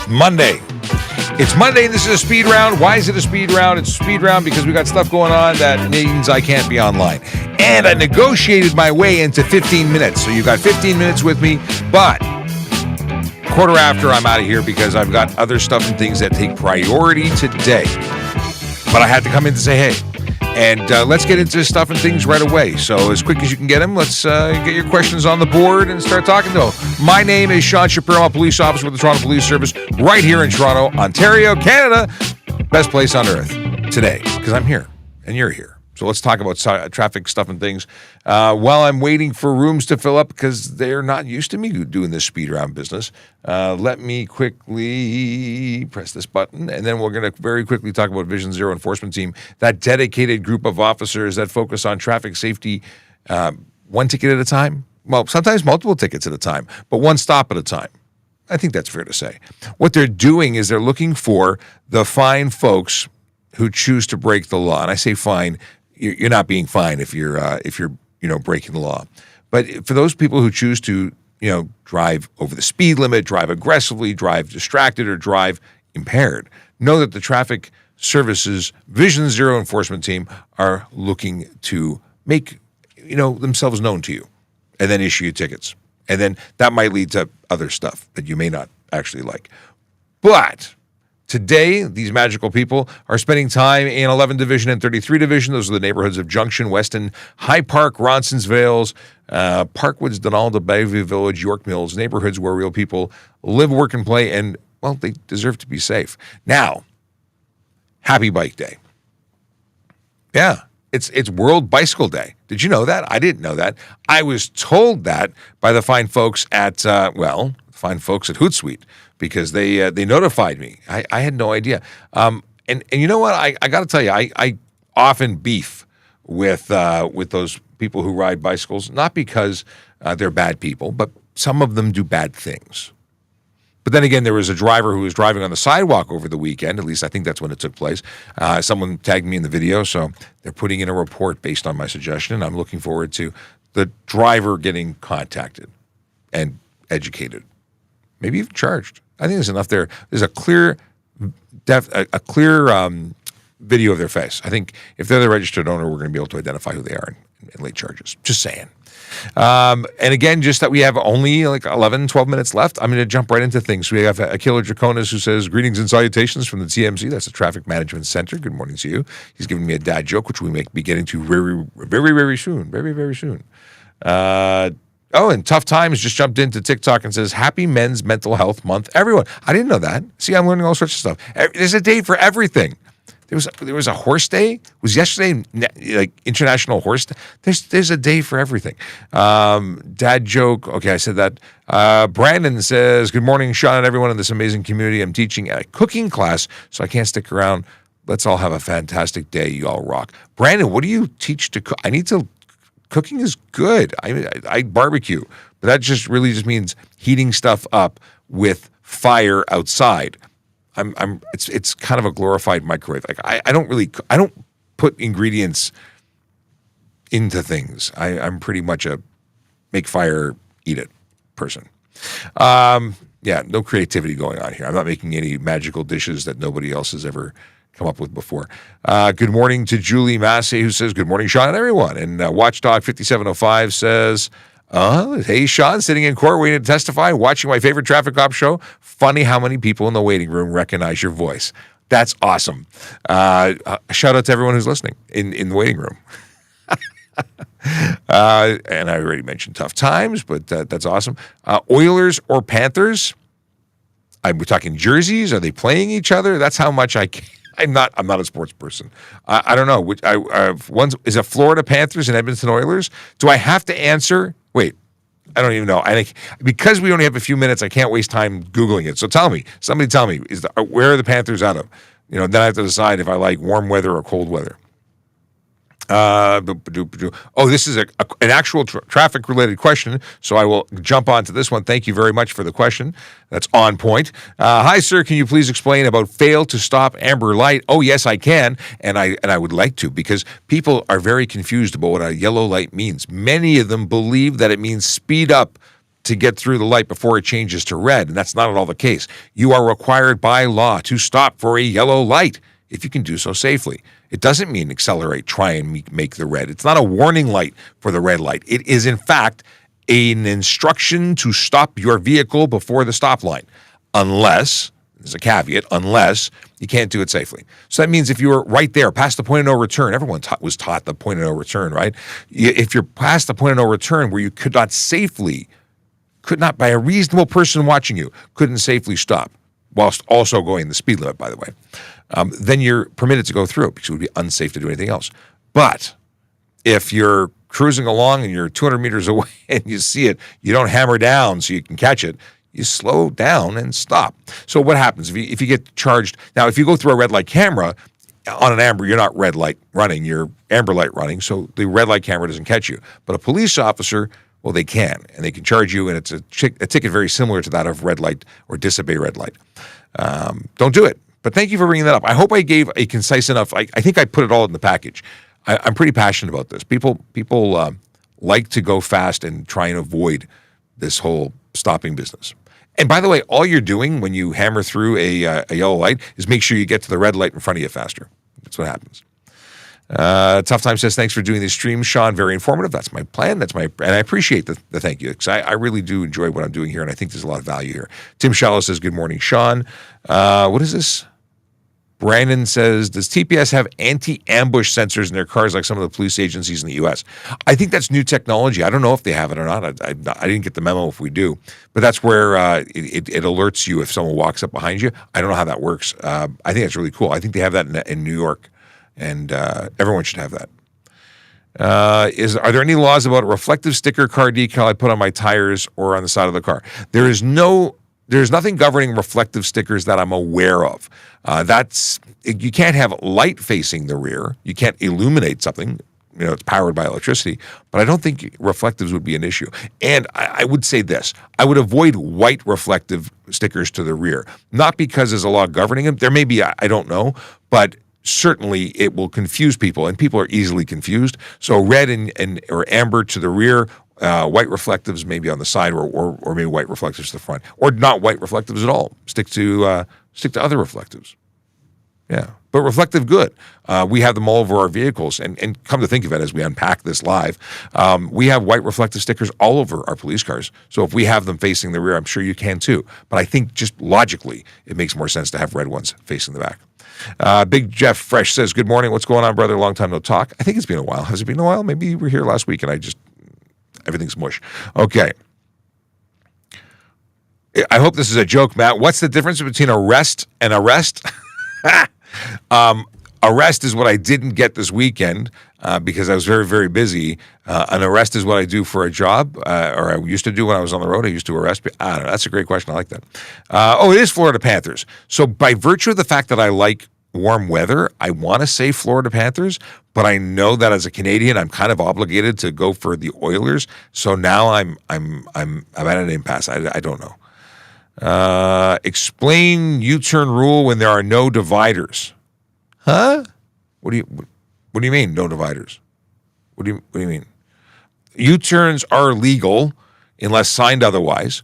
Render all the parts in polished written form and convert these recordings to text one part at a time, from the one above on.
Monday. It's Monday, and this is a speed round. Why is it a speed round? It's a speed round because we got stuff going on that means I can't be online. And I negotiated my way into 15 minutes. So you got 15 minutes with me, but quarter after I'm out of here because I've got other stuff and things that take priority today. But I had to come in to say, hey, and let's get into stuff and things right away. So as quick as you can get them, let's get your questions on the board and start talking to them. My name is Sean Shapiro. I'm a police officer with the Toronto Police Service right here in Toronto, Ontario, Canada. Best place on earth today because I'm here and you're here. So let's talk about traffic stuff and things while I'm waiting for rooms to fill up because they're not used to me doing this speed round business. Let me quickly press this button, and then we're going to very quickly talk about Vision Zero Enforcement Team, that dedicated group of officers that focus on traffic safety one ticket at a time. Well, sometimes multiple tickets at a time, but one stop at a time. I think that's fair to say. What they're doing is they're looking for the fine folks who choose to break the law. And I say fine. You're not being fined if you're breaking the law, but for those people who choose to drive over the speed limit, drive aggressively, drive distracted, or drive impaired, know that the Traffic Services Vision Zero Enforcement Team are looking to make themselves known to you, and then issue you tickets, and then that might lead to other stuff that you may not actually like, but. Today, these magical people are spending time in 11 Division and 33 Division. Those are the neighborhoods of Junction, Weston, High Park, Ronson's Vales, Parkwoods, Donalda, Bayview Village, York Mills, neighborhoods where real people live, work, and play, and, well, they deserve to be safe. Now, happy Bike Day. Yeah, it's World Bicycle Day. Did you know that? I didn't know that. I was told that by the fine folks at, fine folks at Hootsuite, because they notified me. I had no idea. And you know what? I got to tell you, I often beef with those people who ride bicycles, not because they're bad people, but some of them do bad things. But then again, there was a driver who was driving on the sidewalk over the weekend. At least I think that's when it took place. Someone tagged me in the video, so they're putting in a report based on my suggestion. I'm looking forward to the driver getting contacted and educated, maybe even charged. I think there's enough there. There's a clear video of their face. I think if they're the registered owner, we're going to be able to identify who they are and lay charges. Just saying. And again, just that we have only like 11, 12 minutes left, I'm going to jump right into things. We have Killer Draconis who says, greetings and salutations from the TMC. That's the Traffic Management Center. Good morning to you. He's giving me a dad joke, which we may be getting to very, very, very soon. Very, very soon. And Tough Times just jumped into TikTok and says, Happy Men's Mental Health Month, everyone. I didn't know that. See, I'm learning all sorts of stuff. There's a day for everything. There was a horse day. Was yesterday like International Horse Day? There's a day for everything. Dad joke. Okay, I said that. Brandon says, good morning, Sean and everyone in this amazing community. I'm teaching a cooking class, so I can't stick around. Let's all have a fantastic day. You all rock. Brandon, what do you teach to cook? Cooking is good. I barbecue, but that just means heating stuff up with fire outside. It's kind of a glorified microwave. Like I don't put ingredients into things. I'm pretty much a make fire, eat it person. No creativity going on here. I'm not making any magical dishes that nobody else has ever come up with before. Good morning to Julie Massey, who says, good morning, Sean and everyone. And Watchdog 5705 says, hey, Sean, sitting in court waiting to testify, watching my favorite traffic cop show. Funny how many people in the waiting room recognize your voice. That's awesome. Shout out to everyone who's listening in the waiting room. And I already mentioned Tough Times, but that's awesome. Oilers or Panthers? We're talking jerseys. Are they playing each other? That's how much I'm not a sports person. I don't know. Is it Florida Panthers and Edmonton Oilers? Do I have to answer? Wait, I don't even know. Because we only have a few minutes, I can't waste time Googling it. So somebody tell me, where are the Panthers out of? Then I have to decide if I like warm weather or cold weather. This is an actual traffic-related question, so I will jump onto this one. Thank you very much for the question. That's on point. Hi, sir. Can you please explain about fail to stop amber light? Oh, yes, I can, and I would like to, because people are very confused about what a yellow light means. Many of them believe that it means speed up to get through the light before it changes to red, and that's not at all the case. You are required by law to stop for a yellow light if you can do so safely. It doesn't mean accelerate, try and make the red. It's not a warning light for the red light. It is, in fact, an instruction to stop your vehicle before the stop line, unless, there's a caveat, unless you can't do it safely. So that means if you were right there, past the point of no return, everyone was taught the point of no return, right? If you're past the point of no return where you could not, by a reasonable person watching you, couldn't safely stop, whilst also going the speed limit, by the way, then you're permitted to go through it because it would be unsafe to do anything else. But if you're cruising along and you're 200 meters away and you see it, you don't hammer down so you can catch it. You slow down and stop. So what happens if you get charged? Now, if you go through a red light camera, on an amber, you're not red light running, you're amber light running, so the red light camera doesn't catch you. But a police officer, well, they can, and they can charge you, and it's a ticket very similar to that of red light or disobey red light. Don't do it. But thank you for bringing that up. I hope I gave a concise enough, I think I put it all in the package. I'm pretty passionate about this. People like to go fast and try and avoid this whole stopping business. And by the way, all you're doing when you hammer through a yellow light is make sure you get to the red light in front of you faster. That's what happens. Tough Time says, thanks for doing this stream, Sean. Very informative. That's my plan. And I appreciate the thank you, because I really do enjoy what I'm doing here, and I think there's a lot of value here. Tim Shallow says, good morning, Sean. What is this? Brandon says, does TPS have anti-ambush sensors in their cars like some of the police agencies in the U.S.? I think that's new technology. I don't know if they have it or not. I didn't get the memo if we do. But that's where it alerts you if someone walks up behind you. I don't know how that works. I think that's really cool. I think they have that in New York, and everyone should have that. Are there any laws about a reflective sticker car decal I put on my tires or on the side of the car? There's nothing governing reflective stickers that I'm aware of. You can't have light facing the rear. You can't illuminate something. It's powered by electricity. But I don't think reflectives would be an issue. And I would say this. I would avoid white reflective stickers to the rear. Not because there's a law governing them. There may be, I don't know. But certainly it will confuse people. And people are easily confused. So red or amber to the rear, white reflectives maybe on the side, or maybe white reflectives to the front, or not white reflectives at all. Stick to other reflectives. Yeah, but reflective good. We have them all over our vehicles, and come to think of it, as we unpack this live, we have white reflective stickers all over our police cars. So if we have them facing the rear, I'm sure you can too. But I think just logically, it makes more sense to have red ones facing the back. Big Jeff Fresh says, good morning. What's going on, brother? Long time no talk. I think it's been a while. Has it been a while? Maybe you were here last week and everything's mush. Okay. I hope this is a joke, Matt. What's the difference between arrest and arrest? Arrest is what I didn't get this weekend because I was very, very busy. An arrest is what I do for a job, or I used to do when I was on the road. I used to arrest people. I don't know. That's a great question. I like that. It is Florida Panthers. So by virtue of the fact that I like warm weather, I want to say Florida Panthers, but I know that as a Canadian, I'm kind of obligated to go for the Oilers. So now I'm at an impasse. I don't know. Explain U-turn rule when there are no dividers. Huh? What do you mean no dividers? What do you mean? U-turns are legal unless signed otherwise,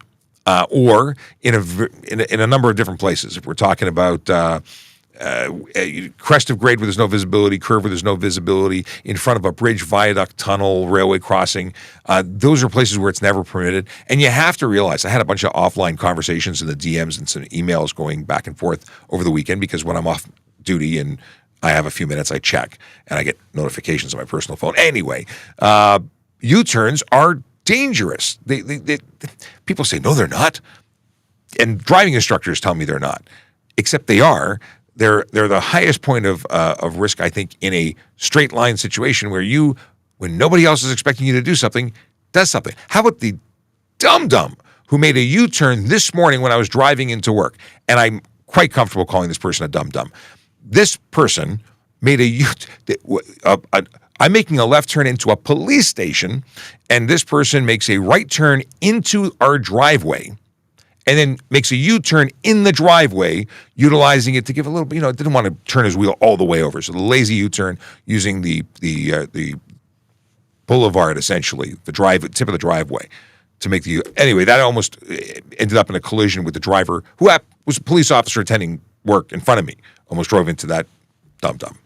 or in a number of different places. If we're talking about crest of grade where there's no visibility, curve where there's no visibility, in front of a bridge, viaduct, tunnel, railway crossing. Those are places where it's never permitted. And you have to realize, I had a bunch of offline conversations in the DMs and some emails going back and forth over the weekend, because when I'm off duty and I have a few minutes, I check and I get notifications on my personal phone. Anyway, U-turns are dangerous. People say, no, they're not. And driving instructors tell me they're not, except they are. They're the highest point of risk, I think, in a straight line situation where when nobody else is expecting you to do something, does something. How about the dum-dum who made a U-turn this morning when I was driving into work? And I'm quite comfortable calling this person a dum-dum. This person made I'm making a left turn into a police station, and this person makes a right turn into our driveway, and then makes a U-turn in the driveway, utilizing it to give a little bit, didn't want to turn his wheel all the way over. So the lazy U-turn using the boulevard, essentially, the tip of the driveway. to make the anyway. That almost ended up in a collision with the driver who was a police officer attending work in front of me. Almost drove into that dum-dum.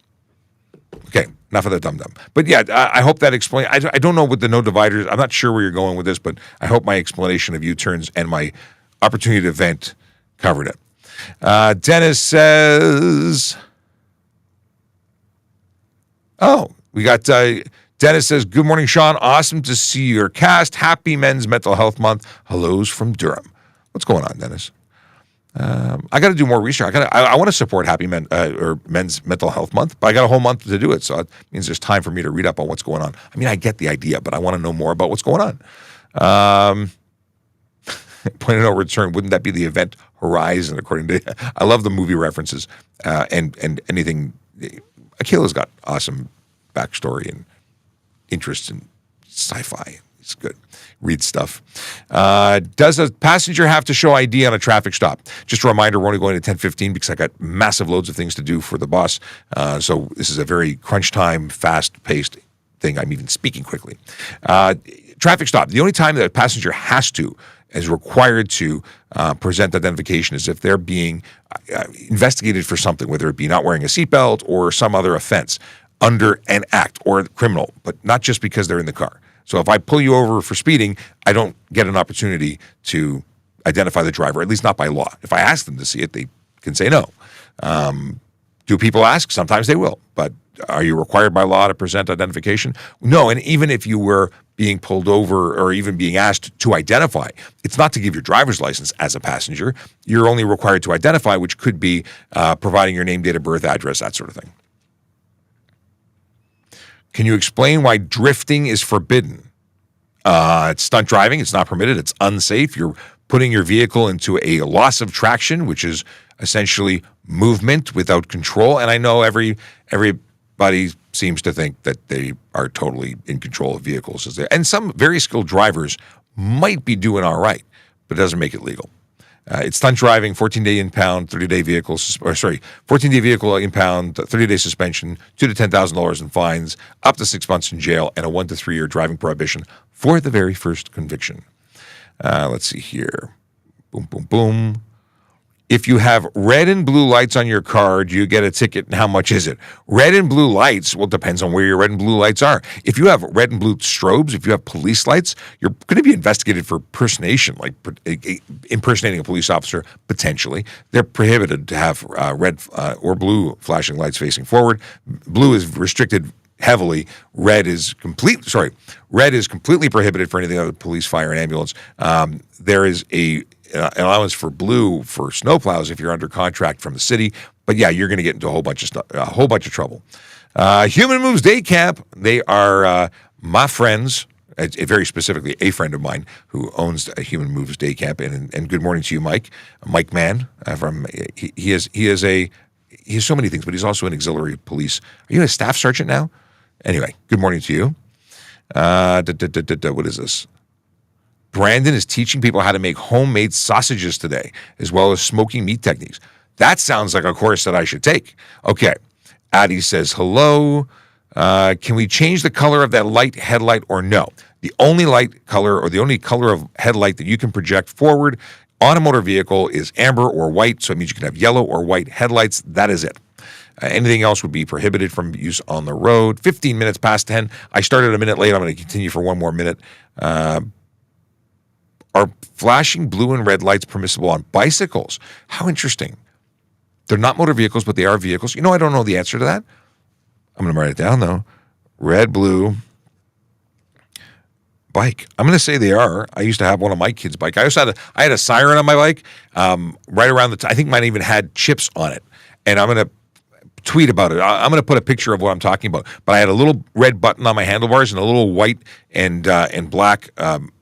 Okay, enough of the dum-dum. But yeah, I hope that explains. I don't know what the no dividers. I'm not sure where you're going with this, but I hope my explanation of U-turns and my opportunity to vent covered it. Dennis says, we got Dennis says, good morning, Sean. Awesome to see your cast. Happy Men's Mental Health Month. Hellos from Durham. What's going on, Dennis? I got to do more research. I want to support Happy Men or Men's Mental Health Month, but I got a whole month to do it, so it means there's time for me to read up on what's going on. I mean, I get the idea, but I want to know more about what's going on. Point of no return. Wouldn't that be the event Horizon? According to, I love the movie references and anything. Akila's got awesome backstory and interests in sci-fi. It's good. Read stuff. Does a passenger have to show ID on a traffic stop? Just a reminder, we're only going to 10:15 because I got massive loads of things to do for the boss. So this is a very crunch time, fast-paced thing. I'm even speaking quickly. Traffic stop. The only time that a passenger is required to present identification is if they're being investigated for something, whether it be not wearing a seatbelt or some other offense under an act or criminal, but not just because they're in the car. So if I pull you over for speeding, I don't get an opportunity to identify the driver, at least not by law. If I ask them to see it, they can say no. Do people ask? Sometimes they will. But are you required by law to present identification? No, and even if you were being pulled over or even being asked to identify, it's not to give your driver's license as a passenger. You're only required to identify, which could be providing your name, date of birth, address, that sort of thing. Can you explain why drifting is forbidden? It's stunt driving. It's not permitted. It's unsafe. You're putting your vehicle into a loss of traction, which is essentially movement without control. And I know everybody seems to think that they are totally in control of vehicles. And some very skilled drivers might be doing all right, but it doesn't make it legal. It's stunt driving, 14-day impound, 30-day vehicle, 14-day vehicle impound, 30-day suspension, $2,000 to $10,000 in fines, up to 6 months in jail, and a 1 to 3 year driving prohibition for the very first conviction. Let's see here. Boom, boom, boom. If you have red and blue lights on your car, do you get a ticket, and how much is it? Red and blue lights, well, it depends on where your red and blue lights are. If you have red and blue strobes, if you have police lights, you're going to be investigated for impersonation, like impersonating a police officer, potentially. They're prohibited to have red or blue flashing lights facing forward. Blue is restricted heavily. Red is completely prohibited for anything other than police, fire, and ambulance. There is an allowance for blue for snowplows if you're under contract from the city. But yeah, you're going to get into a whole bunch of stuff, a whole bunch of trouble. Human Moves Day Camp. They are my friends. Very specifically, a friend of mine who owns a Human Moves Day Camp. And good morning to you, Mike. Mike Mann. He has so many things, but he's also an auxiliary police. Are you a staff sergeant now? Anyway, good morning to you. What is this? Brandon is teaching people how to make homemade sausages today, as well as smoking meat techniques. That sounds like a course that I should take. Okay. Addie says, hello. Can we change the color of that light headlight or no? The only light color or the only color of headlight that you can project forward on a motor vehicle is amber or white, so it means you can have yellow or white headlights. That is it. Anything else would be prohibited from use on the road. 15 minutes past 10. I started a minute late. I'm going to continue for one more minute. Are flashing blue and red lights permissible on bicycles? How interesting. They're not motor vehicles, but they are vehicles. You know, I don't know the answer to that. I'm going to write it down, though. Red, blue, bike. I'm going to say they are. I used to have one on my kid's bike. I had a siren on my bike right around I think mine even had chips on it. And I'm going to tweet about it. I'm going to put a picture of what I'm talking about. But I had a little red button on my handlebars and a little white and black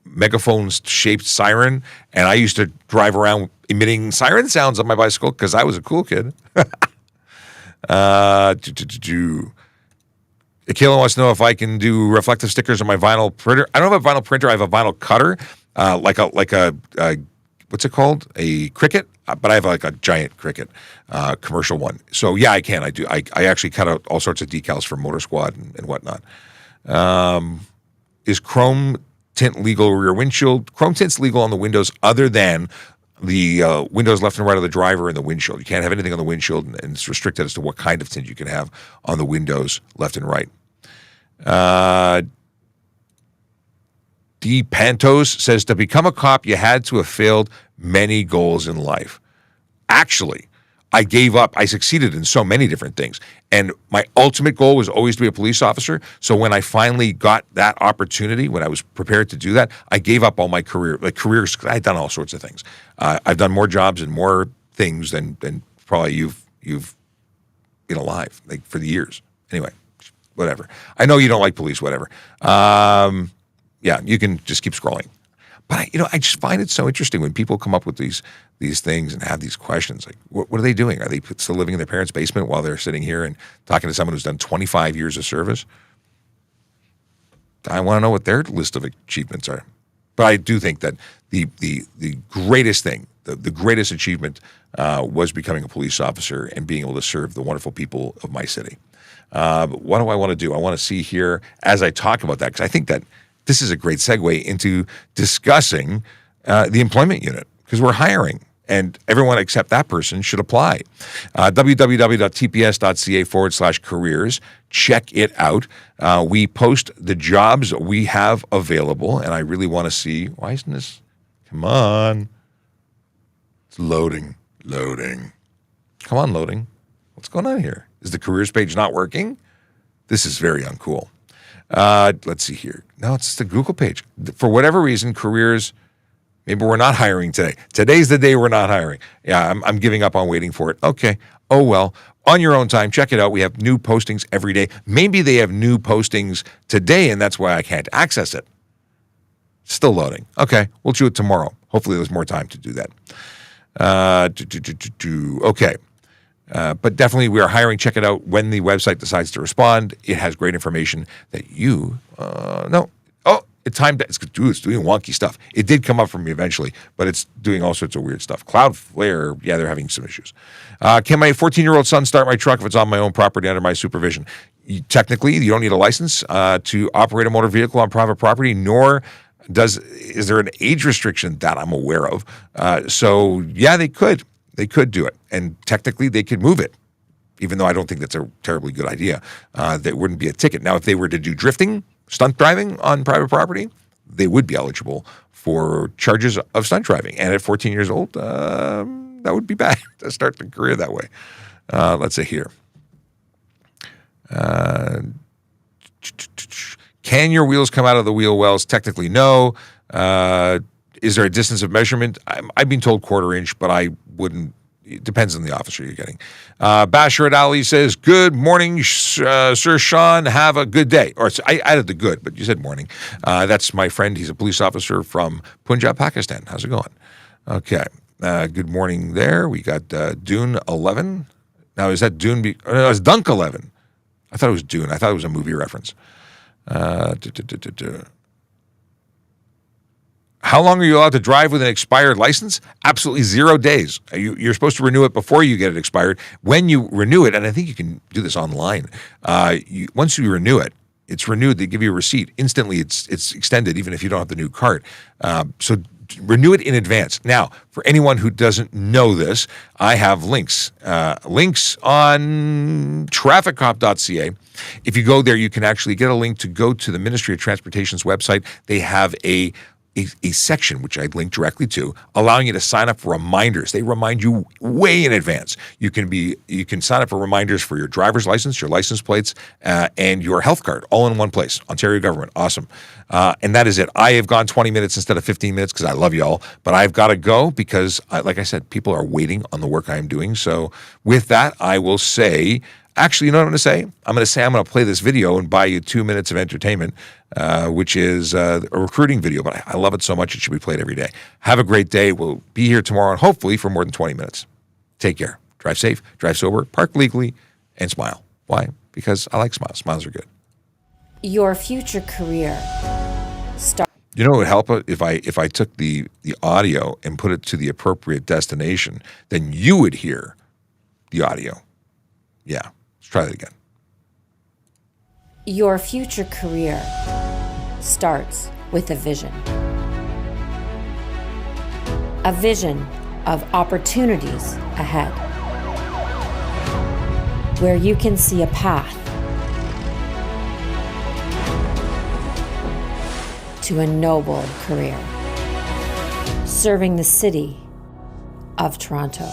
megaphone-shaped siren. And I used to drive around emitting siren sounds on my bicycle because I was a cool kid. Akila wants to know if I can do reflective stickers on my vinyl printer. I don't have a vinyl printer. I have a vinyl cutter, like a what's it called? A Cricut, but I have like a giant Cricut commercial one. So yeah, I can. I do. I actually cut out all sorts of decals for Motor Squad and whatnot. Is Chrome tint legal rear windshield. Chrome tint's legal on the windows other than the windows left and right of the driver and the windshield. You can't have anything on the windshield, and it's restricted as to what kind of tint you can have on the windows left and right. D. Pantos says, to become a cop, you had to have failed many goals in life. Actually, I gave up. I succeeded in so many different things. And my ultimate goal was always to be a police officer. So when I finally got that opportunity, when I was prepared to do that, I gave up all my careers. I'd done all sorts of things. I've done more jobs and more things than probably you've been alive, like, for the years. Anyway, whatever. I know you don't like police, whatever. Yeah, you can just keep scrolling. But I just find it so interesting when people come up with these things and have these questions. Like, what are they doing? Are they still living in their parents' basement while they're sitting here and talking to someone who's done 25 years of service? I want to know what their list of achievements are. But I do think that the greatest thing, the greatest achievement was becoming a police officer and being able to serve the wonderful people of my city. But what do I want to do? I want to see here as I talk about that, because I think that this is a great segue into discussing the employment unit, because we're hiring, and everyone except that person should apply. www.tps.ca/careers. Check it out. We post the jobs we have available, and I really want to see, why isn't this? Come on. It's loading. Come on, loading. What's going on here? Is the careers page not working? This is very uncool. Let's see here. No, it's the Google page. For whatever reason, careers, maybe we're not hiring today. Today's the day we're not hiring. Yeah, I'm giving up on waiting for it. Okay. Oh, well, on your own time, check it out. We have new postings every day. Maybe they have new postings today, and that's why I can't access it. Still loading. Okay, we'll do it tomorrow. Hopefully there's more time to do that. Okay. But definitely we are hiring. Check it out when the website decides to respond. It has great information that you, it's doing wonky stuff. It did come up for me eventually, but it's doing all sorts of weird stuff. Cloudflare, yeah, they're having some issues. Can my 14-year-old son start my truck if it's on my own property under my supervision? Technically, you don't need a license to operate a motor vehicle on private property, nor is there an age restriction that I'm aware of. So yeah, they could. They could do it, and technically they could move it, even though I don't think that's a terribly good idea. That wouldn't be a ticket. Now, if they were to do drifting, stunt driving on private property, they would be eligible for charges of stunt driving. And at 14 years old, that would be bad to start the career that way. Let's say here. Can your wheels come out of the wheel wells? Technically, no. Is there a distance of measurement? I've been told 1/4 inch, but I wouldn't. It depends on the officer you're getting. Bashar Ali says, good morning, Sir Sean. Have a good day. Or I added the good, but you said morning. That's my friend. He's a police officer from Punjab, Pakistan. How's it going? Okay. Good morning there. We got Dune 11. Now, is that Dune? No, it's Dunk 11. I thought it was Dune. I thought it was a movie reference. How long are you allowed to drive with an expired license? Absolutely 0 days. You're supposed to renew it before you get it expired. When you renew it, and I think you can do this online, once you renew it, it's renewed. They give you a receipt. Instantly, it's extended, even if you don't have the new card. So renew it in advance. Now, for anyone who doesn't know this, I have links. Links on ASKaTrafficCop.ca. If you go there, you can actually get a link to go to the Ministry of Transportation's website. They have a section, which I'd link directly to, allowing you to sign up for reminders. They remind you way in advance. You can sign up for reminders for your driver's license, your license plates, and your health card, all in one place. Ontario government, awesome. And that is it. I have gone 20 minutes instead of 15 minutes because I love you all, but I've got to go because, like I said, people are waiting on the work I am doing. So with that, I will say, actually, you know what I'm going to say? I'm going to play this video and buy you 2 minutes of entertainment, which is a recruiting video, but I love it so much it should be played every day. Have a great day. We'll be here tomorrow, and hopefully for more than 20 minutes. Take care. Drive safe, drive sober, park legally, and smile. Why? Because I like smiles. Smiles are good. Your future career starts. You know what would help if I took the audio and put it to the appropriate destination, then you would hear the audio. Yeah. Let's try that again. Your future career starts with a vision. A vision of opportunities ahead, where you can see a path to a noble career, serving the city of Toronto.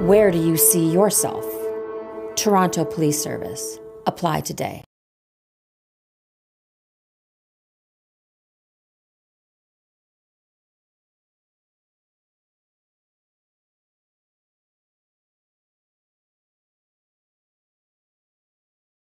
Where do you see yourself? Toronto Police Service. Apply today.